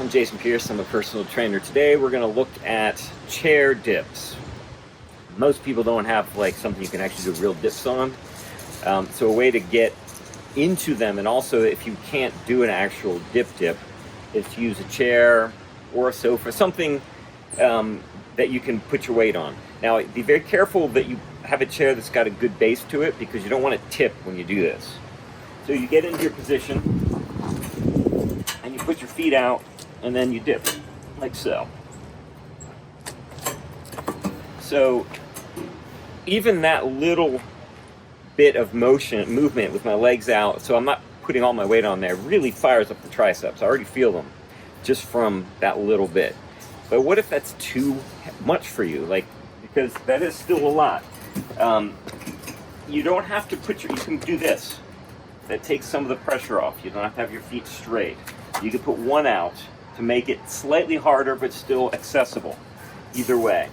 I'm Jason Pierce. I'm a personal trainer. Today we're going to look at chair dips. Most people don't have like something you can actually do real dips on. So a way to get into them, and also if you can't do an actual dip is to use a chair or a sofa, something that you can put your weight on. Now be very careful that you have a chair that's got a good base to it, because you don't want to tip when you do this. So you get into your position and you put your feet out and then you dip like so. So even that little bit of movement with my legs out, so I'm not putting all my weight on there, really fires up the triceps. I already feel them just from that little bit. But what if that's too much for you? Because that is still a lot. You don't have to you can do this. That takes some of the pressure off. You don't have to have your feet straight. You can put one out to make it slightly harder but still accessible. Either way.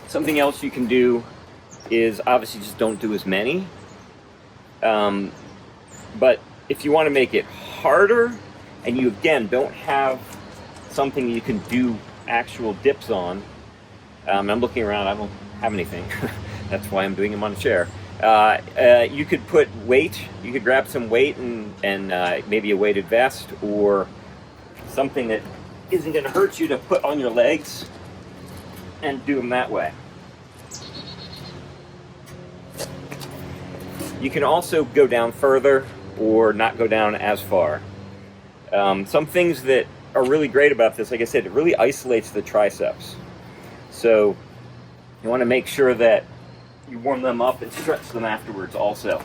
Something else you can do is obviously just don't do as many. But if you want to make it harder, and you again don't have something you can do actual dips on, I'm looking around, I don't have anything. That's why I'm doing them on a chair. You could put weight, you could grab some weight and maybe a weighted vest or something that isn't going to hurt you to put on your legs and do them that way. You can also go down further or not go down as far. Some things that are really great about this, like I said, it really isolates the triceps. So you want to make sure that you warm them up and stretch them afterwards also.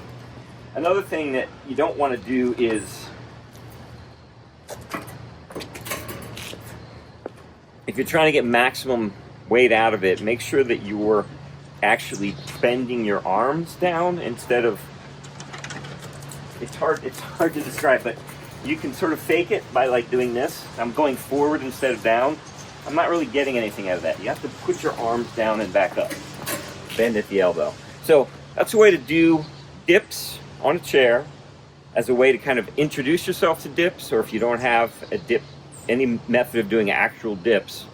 Another thing that you don't want to do is, if you're trying to get maximum weight out of it, make sure that you're actually bending your arms down instead of, it's hard to describe, but you can sort of fake it by like doing this. I'm going forward instead of down. I'm not really getting anything out of that. You have to put your arms down and back up. Bend at the elbow. So that's a way to do dips on a chair, as a way to kind of introduce yourself to dips, or if you don't have a dip, any method of doing actual dips.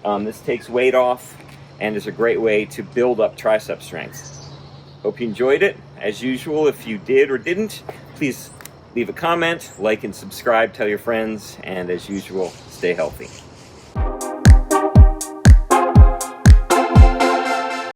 This takes weight off and is a great way to build up tricep strength. Hope you enjoyed it. As usual, if you did or didn't, please leave a comment, like and subscribe, tell your friends, and as usual, stay healthy.